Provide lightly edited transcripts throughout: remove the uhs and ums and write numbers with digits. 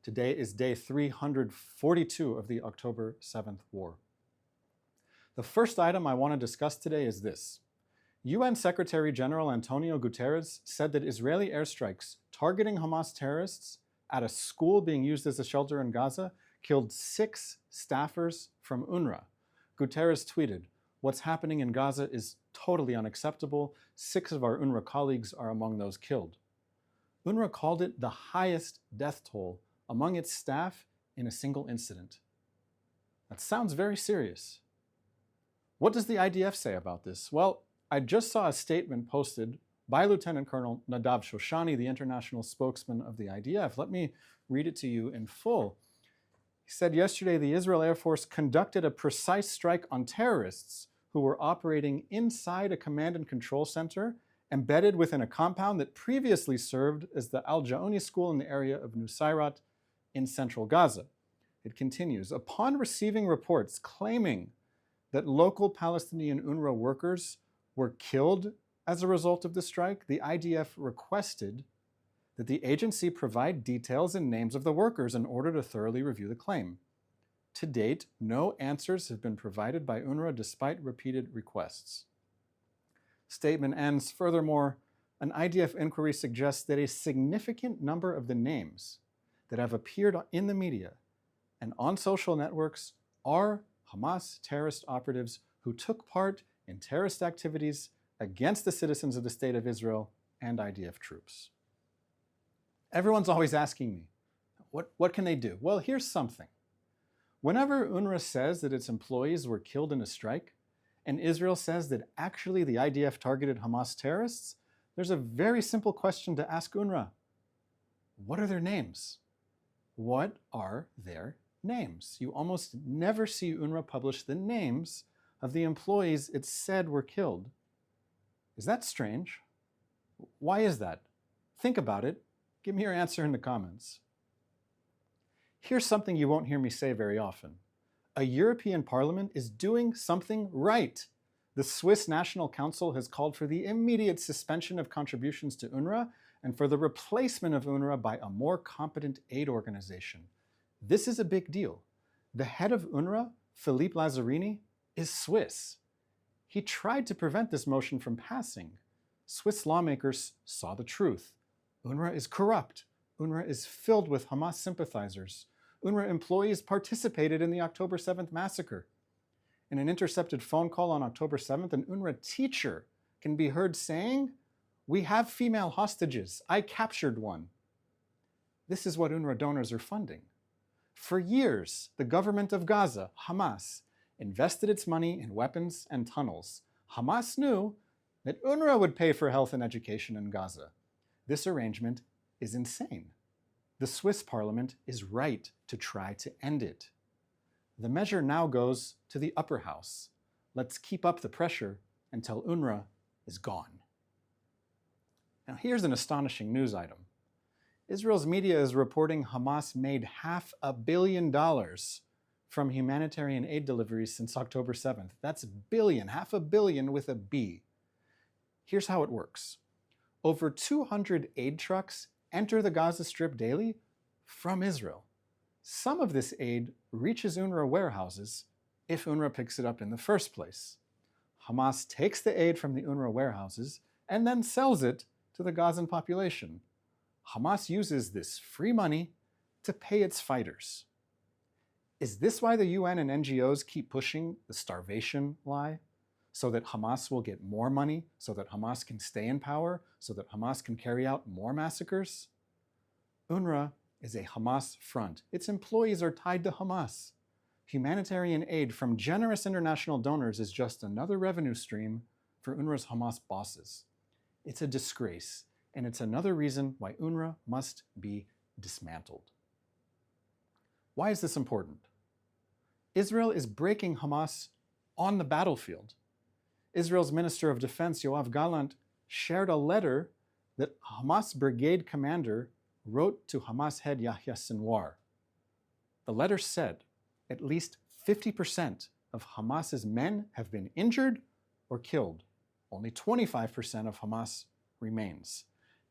Today is day 342 of the October 7th war. The first item I want to discuss today is this. UN Secretary General Antonio Guterres said that Israeli airstrikes targeting Hamas terrorists at a school being used as a shelter in Gaza killed 6 staffers from UNRWA. Guterres tweeted, "What's happening in Gaza is totally unacceptable. 6 of our UNRWA colleagues are among those killed." UNRWA called it the highest death toll among its staff in a single incident. That sounds very serious. What does the IDF say about this? Well, I just saw a statement posted by Lieutenant Colonel Nadav Shoshani, the international spokesman of the IDF. Let me read it to you in full. He said yesterday the Israel Air Force conducted a precise strike on terrorists who were operating inside a command and control center embedded within a compound that previously served as the Al-Jaouni school in the area of Nusayrat in central Gaza. It continues, upon receiving reports claiming that local Palestinian UNRWA workers were killed as a result of the strike, the IDF requested that the agency provide details and names of the workers in order to thoroughly review the claim. To date, no answers have been provided by UNRWA despite repeated requests. Statement ends, furthermore, an IDF inquiry suggests that a significant number of the names that have appeared in the media and on social networks are Hamas terrorist operatives who took part in terrorist activities against the citizens of the State of Israel and IDF troops. Everyone's always asking me, what can they do? Well, here's something. Whenever UNRWA says that its employees were killed in a strike, and Israel says that actually the IDF targeted Hamas terrorists, there's a very simple question to ask UNRWA. What are their names? What are their names? You almost never see UNRWA publish the names of the employees it said were killed. Is that strange? Why is that? Think about it. Give me your answer in the comments. Here's something you won't hear me say very often. A European Parliament is doing something right. The Swiss National Council has called for the immediate suspension of contributions to UNRWA and for the replacement of UNRWA by a more competent aid organization. This is a big deal. The head of UNRWA, Philippe Lazzarini, is Swiss. He tried to prevent this motion from passing. Swiss lawmakers saw the truth. UNRWA is corrupt. UNRWA is filled with Hamas sympathizers. UNRWA employees participated in the October 7th massacre. In an intercepted phone call on October 7th, an UNRWA teacher can be heard saying, "We have female hostages. I captured one." This is what UNRWA donors are funding. For years, the government of Gaza, Hamas, invested its money in weapons and tunnels. Hamas knew that UNRWA would pay for health and education in Gaza. This arrangement is insane. The Swiss parliament is right to try to end it. The measure now goes to the upper house. Let's keep up the pressure until UNRWA is gone. Now here's an astonishing news item. Israel's media is reporting Hamas made $500 million from humanitarian aid deliveries since October 7th. That's billion, $500 million with a B. Here's how it works. Over 200 aid trucks enter the Gaza Strip daily from Israel. Some of this aid reaches UNRWA warehouses if UNRWA picks it up in the first place. Hamas takes the aid from the UNRWA warehouses and then sells it to the Gazan population. Hamas uses this free money to pay its fighters. Is this why the UN and NGOs keep pushing the starvation lie? So that Hamas will get more money, so that Hamas can stay in power, so that Hamas can carry out more massacres? UNRWA is a Hamas front. Its employees are tied to Hamas. Humanitarian aid from generous international donors is just another revenue stream for UNRWA's Hamas bosses. It's a disgrace, and it's another reason why UNRWA must be dismantled. Why is this important? Israel is breaking Hamas on the battlefield. Israel's Minister of Defense, Yoav Gallant, shared a letter that Hamas brigade commander wrote to Hamas head Yahya Sinwar. The letter said at least 50% of Hamas's men have been injured or killed. Only 25% of Hamas remains.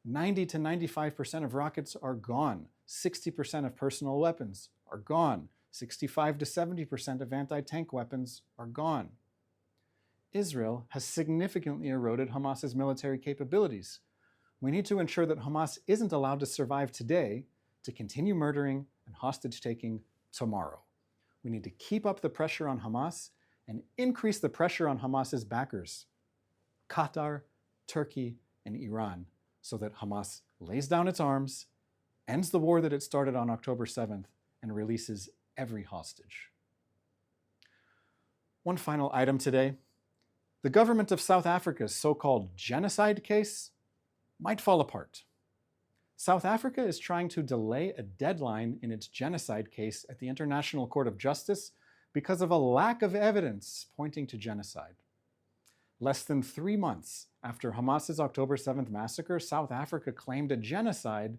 90 to 95% of rockets are gone. 60% of personal weapons are gone. 65 to 70% of anti-tank weapons are gone. Israel has significantly eroded Hamas's military capabilities. We need to ensure that Hamas isn't allowed to survive today to continue murdering and hostage-taking tomorrow. We need to keep up the pressure on Hamas and increase the pressure on Hamas's backers, Qatar, Turkey, and Iran, so that Hamas lays down its arms, ends the war that it started on October 7th, and releases every hostage. One final item today. The government of South Africa's so-called genocide case might fall apart. South Africa is trying to delay a deadline in its genocide case at the International Court of Justice because of a lack of evidence pointing to genocide. Less than 3 months after Hamas's October 7th massacre, South Africa claimed a genocide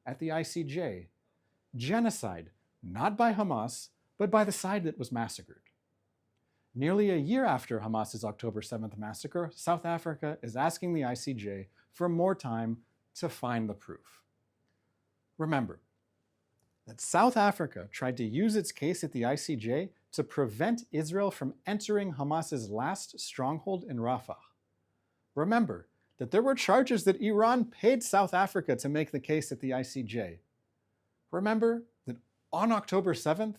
at the ICJ. Genocide, not by Hamas, but by the side that was massacred. Nearly a year after Hamas's October 7th massacre, South Africa is asking the ICJ for more time to find the proof. Remember that South Africa tried to use its case at the ICJ to prevent Israel from entering Hamas's last stronghold in Rafah. Remember that there were charges that Iran paid South Africa to make the case at the ICJ. Remember that on October 7th,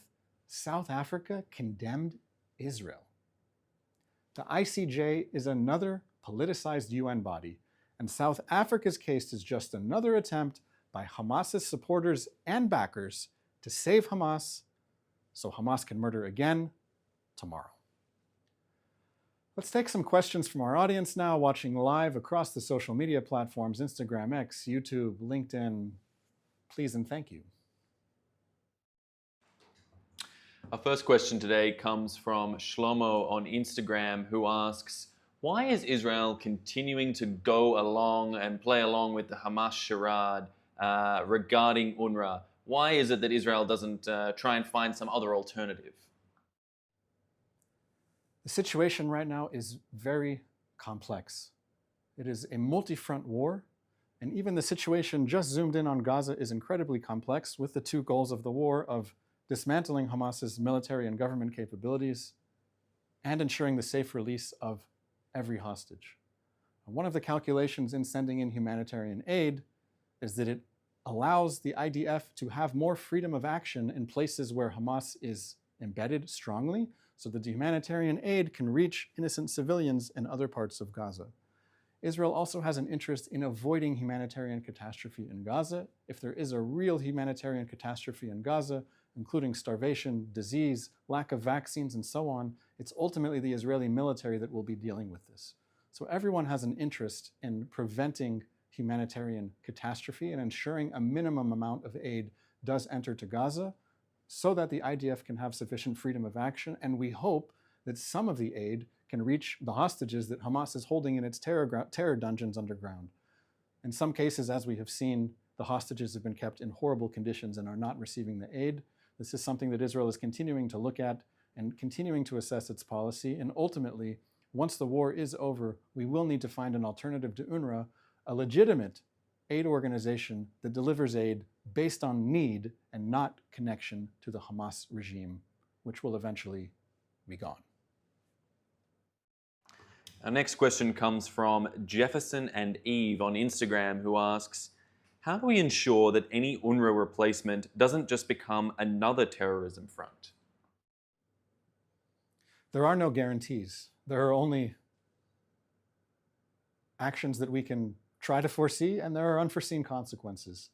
South Africa condemned Israel. The ICJ is another politicized UN body, and South Africa's case is just another attempt by Hamas's supporters and backers to save Hamas so Hamas can murder again tomorrow. Let's take some questions from our audience now, watching live across the social media platforms, Instagram, X, YouTube, LinkedIn. Please and thank you. Our first question today comes from Shlomo on Instagram, who asks, why is Israel continuing to go along and play along with the Hamas charade regarding UNRWA? Why is it that Israel doesn't try and find some other alternative? The situation right now is very complex. It is a multi-front war, and even the situation just zoomed in on Gaza is incredibly complex, with the two goals of the war of dismantling Hamas's military and government capabilities and ensuring the safe release of every hostage. One of the calculations in sending in humanitarian aid is that it allows the IDF to have more freedom of action in places where Hamas is embedded strongly, so that the humanitarian aid can reach innocent civilians in other parts of Gaza. Israel also has an interest in avoiding humanitarian catastrophe in Gaza. If there is a real humanitarian catastrophe in Gaza, including starvation, disease, lack of vaccines, and so on, it's ultimately the Israeli military that will be dealing with this. So everyone has an interest in preventing humanitarian catastrophe and ensuring a minimum amount of aid does enter to Gaza so that the IDF can have sufficient freedom of action, and we hope that some of the aid can reach the hostages that Hamas is holding in its terror dungeons underground. In some cases, as we have seen, the hostages have been kept in horrible conditions and are not receiving the aid. This is something that Israel is continuing to look at and continuing to assess its policy, and ultimately, once the war is over, we will need to find an alternative to UNRWA, a legitimate aid organization that delivers aid based on need and not connection to the Hamas regime, which will eventually be gone. Our next question comes from Jefferson and Eve on Instagram, who asks, how do we ensure that any UNRWA replacement doesn't just become another terrorism front? There are no guarantees. There are only actions that we can try to foresee, and there are unforeseen consequences.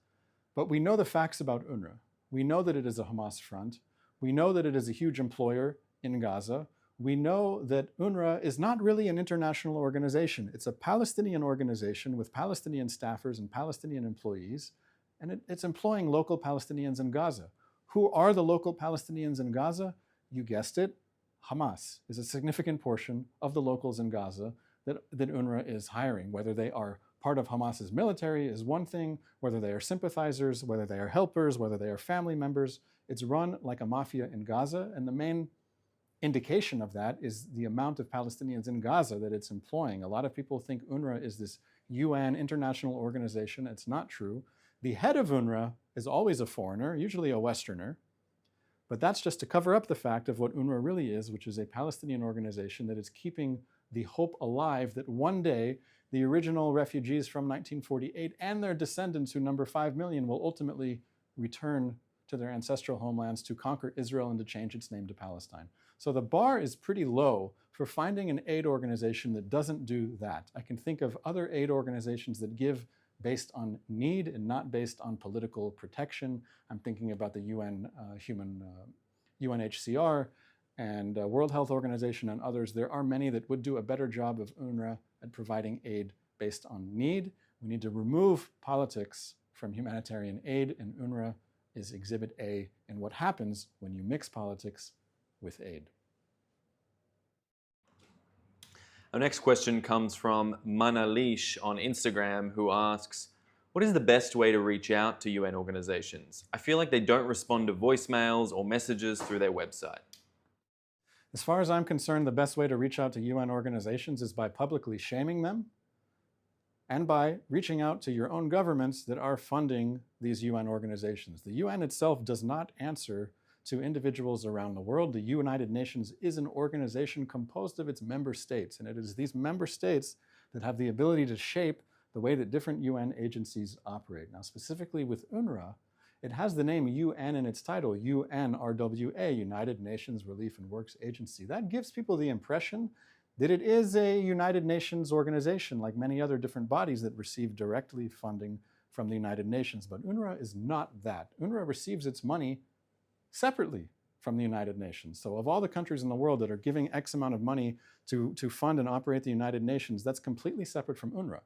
But we know the facts about UNRWA. We know that it is a Hamas front. We know that it is a huge employer in Gaza. We know that UNRWA is not really an international organization. It's a Palestinian organization with Palestinian staffers and Palestinian employees, and it's employing local Palestinians in Gaza. Who are the local Palestinians in Gaza? You guessed it, Hamas is a significant portion of the locals in Gaza that UNRWA is hiring. Whether they are part of Hamas's military is one thing, whether they are sympathizers, whether they are helpers, whether they are family members. It's run like a mafia in Gaza, and the main indication of that is the amount of Palestinians in Gaza that it's employing. A lot of people think UNRWA is this UN international organization. It's not true. The head of UNRWA is always a foreigner, usually a Westerner. But that's just to cover up the fact of what UNRWA really is, which is a Palestinian organization that is keeping the hope alive that one day the original refugees from 1948 and their descendants, who number 5 million, will ultimately return to their ancestral homelands to conquer Israel and to change its name to Palestine. So the bar is pretty low for finding an aid organization that doesn't do that. I can think of other aid organizations that give based on need and not based on political protection. I'm thinking about the UNHCR and World Health Organization and others. There are many that would do a better job of UNRWA at providing aid based on need. We need to remove politics from humanitarian aid, and UNRWA is Exhibit A in what happens when you mix politics with aid. Our next question comes from Manalish on Instagram, who asks, what is the best way to reach out to UN organizations? I feel like they don't respond to voicemails or messages through their website. As far as I'm concerned, the best way to reach out to UN organizations is by publicly shaming them and by reaching out to your own governments that are funding these UN organizations. The UN itself does not answer to individuals around the world. The United Nations is an organization composed of its member states, and it is these member states that have the ability to shape the way that different UN agencies operate. Now, specifically with UNRWA, it has the name UN in its title, UNRWA, United Nations Relief and Works Agency. That gives people the impression that it is a United Nations organization like many other different bodies that receive directly funding from the United Nations. But UNRWA is not that. UNRWA receives its money separately from the United Nations. So of all the countries in the world that are giving X amount of money to fund and operate the United Nations, that's completely separate from UNRWA.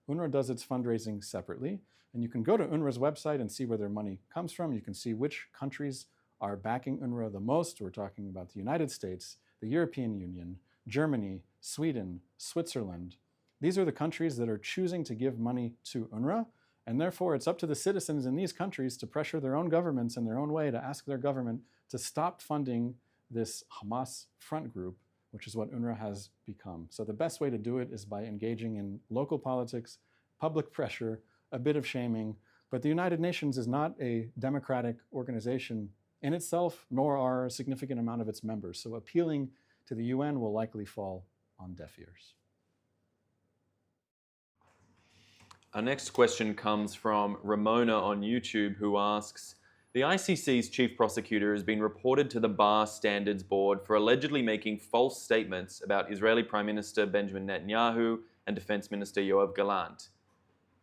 UNRWA does its fundraising separately, and you can go to UNRWA's website and see where their money comes from. You can see which countries are backing UNRWA the most. We're talking about the United States, the European Union, Germany, Sweden, Switzerland. These are the countries that are choosing to give money to UNRWA, and therefore it's up to the citizens in these countries to pressure their own governments in their own way to ask their government to stop funding this Hamas front group, which is what UNRWA has become. So the best way to do it is by engaging in local politics, public pressure, a bit of shaming. But the United Nations is not a democratic organization in itself, nor are a significant amount of its members. So appealing to the UN will likely fall on deaf ears. Our next question comes from Ramona on YouTube, who asks, the ICC's chief prosecutor has been reported to the Bar Standards Board for allegedly making false statements about Israeli Prime Minister Benjamin Netanyahu and Defense Minister Yoav Gallant.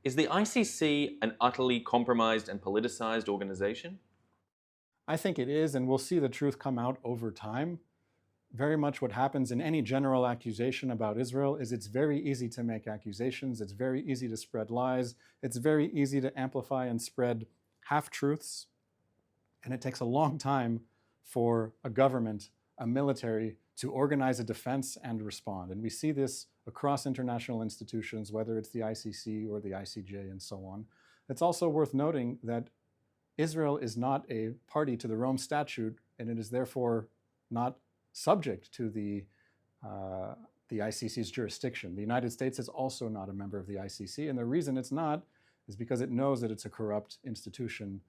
Is the ICC an utterly compromised and politicized organization? I think it is, and we'll see the truth come out over time. Very much what happens in any general accusation about Israel is it's very easy to make accusations, it's very easy to spread lies, it's very easy to amplify and spread half-truths, and it takes a long time for a government, a military, to organize a defense and respond. And we see this across international institutions, whether it's the ICC or the ICJ and so on. It's also worth noting that Israel is not a party to the Rome Statute, and it is therefore not subject to the ICC's jurisdiction. The United States is also not a member of the ICC, and the reason it's not is because it knows that it's a corrupt institution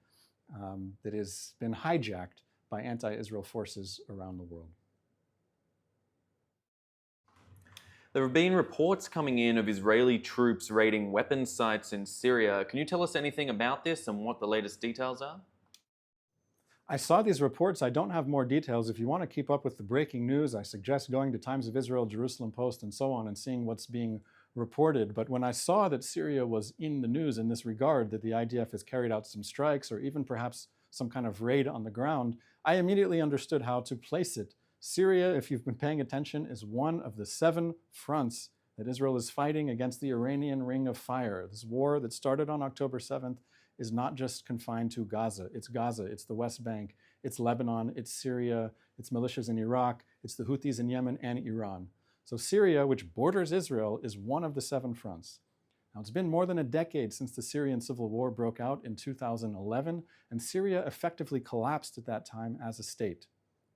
that has been hijacked by anti-Israel forces around the world. There have been reports coming in of Israeli troops raiding weapons sites in Syria. Can you tell us anything about this and what the latest details are? I saw these reports. I don't have more details. If you want to keep up with the breaking news, I suggest going to Times of Israel, Jerusalem Post, and so on and seeing what's being reported. But when I saw that Syria was in the news in this regard, that the IDF has carried out some strikes or even perhaps some kind of raid on the ground, I immediately understood how to place it. Syria, if you've been paying attention, is one of the 7 fronts that Israel is fighting against the Iranian Ring of Fire. This war that started on October 7th is not just confined to Gaza, it's the West Bank, it's Lebanon, it's Syria, it's militias in Iraq, it's the Houthis in Yemen and Iran. So Syria, which borders Israel, is one of the 7 fronts. Now, it's been more than a decade since the Syrian civil war broke out in 2011, and Syria effectively collapsed at that time as a state.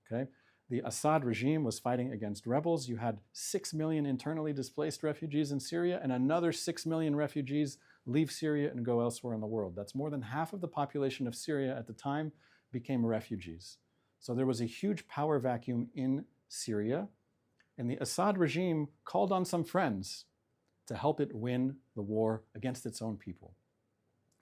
Okay? The Assad regime was fighting against rebels. You had 6 million internally displaced refugees in Syria and another 6 million refugees leave Syria and go elsewhere in the world. That's more than half of the population of Syria at the time became refugees. So there was a huge power vacuum in Syria, and the Assad regime called on some friends to help it win the war against its own people.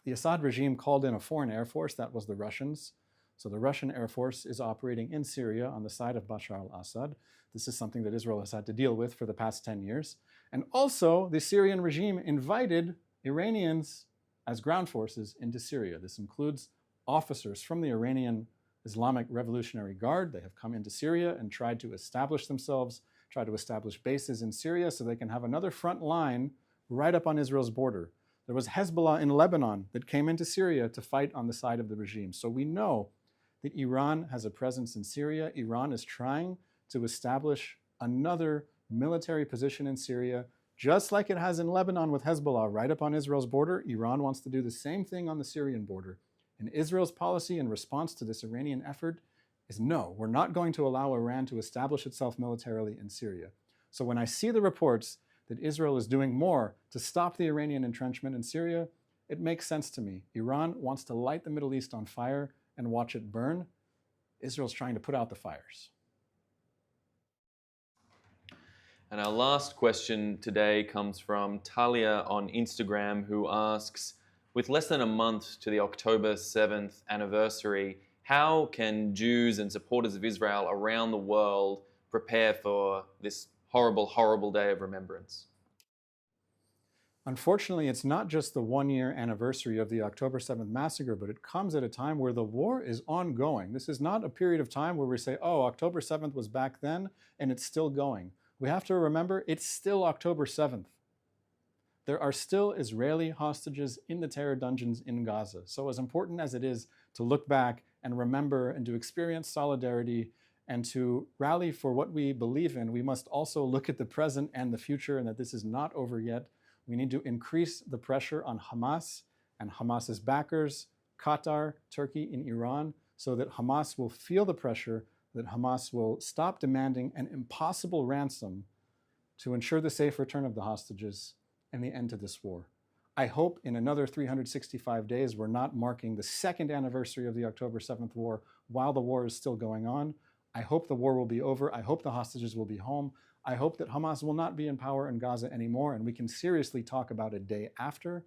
The Assad regime called in a foreign air force, that was the Russians. So the Russian Air Force is operating in Syria on the side of Bashar al-Assad. This is something that Israel has had to deal with for the past 10 years. And also, the Syrian regime invited Iranians as ground forces into Syria. This includes officers from the Iranian Islamic Revolutionary Guard. They have come into Syria and tried to establish themselves, try to establish bases in Syria so they can have another front line right up on Israel's border. There was Hezbollah in Lebanon that came into Syria to fight on the side of the regime. So we know that Iran has a presence in Syria. Iran is trying to establish another military position in Syria, just like it has in Lebanon with Hezbollah right up on Israel's border. Iran wants to do the same thing on the Syrian border. And Israel's policy in response to this Iranian effort is no, we're not going to allow Iran to establish itself militarily in Syria. So when I see the reports that Israel is doing more to stop the Iranian entrenchment in Syria, it makes sense to me. Iran wants to light the Middle East on fire and watch it burn. Israel's trying to put out the fires. And our last question today comes from Talia on Instagram, who asks, with less than a month to the October 7th anniversary, how can Jews and supporters of Israel around the world prepare for this horrible, horrible day of remembrance? Unfortunately, it's not just the one-year anniversary of the October 7th massacre, but it comes at a time where the war is ongoing. This is not a period of time where we say, oh, October 7th was back then, and it's still going. We have to remember, it's still October 7th. There are still Israeli hostages in the terror dungeons in Gaza. So as important as it is to look back and remember and to experience solidarity and to rally for what we believe in, we must also look at the present and the future, and that this is not over yet. We need to increase the pressure on Hamas and Hamas's backers, Qatar, Turkey, and Iran, so that Hamas will feel the pressure, that Hamas will stop demanding an impossible ransom to ensure the safe return of the hostages and the end to this war. I hope in another 365 days we're not marking the second anniversary of the October 7th war while the war is still going on. I hope the war will be over. I hope the hostages will be home. I hope that Hamas will not be in power in Gaza anymore, and we can seriously talk about a day after.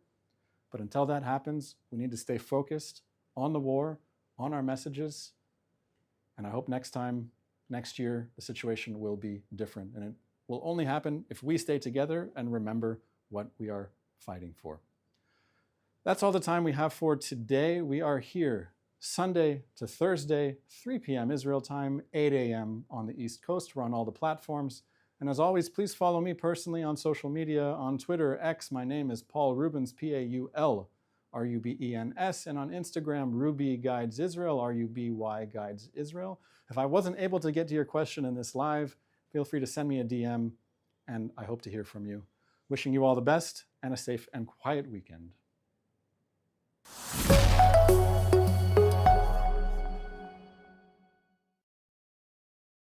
But until that happens, we need to stay focused on the war, on our messages, and I hope next year, the situation will be different. And it will only happen if we stay together and remember what we are fighting for. That's all the time we have for today. We are here Sunday to Thursday, 3 p.m. Israel time, 8 a.m. on the East Coast. We're on all the platforms. And as always, please follow me personally on social media. On Twitter, X, my name is Paul Rubens, Paul-Rubens, and on Instagram, Ruby Guides Israel, R-U-B-Y Guides Israel. If I wasn't able to get to your question in this live, feel free to send me a DM, and I hope to hear from you. Wishing you all the best and a safe and quiet weekend.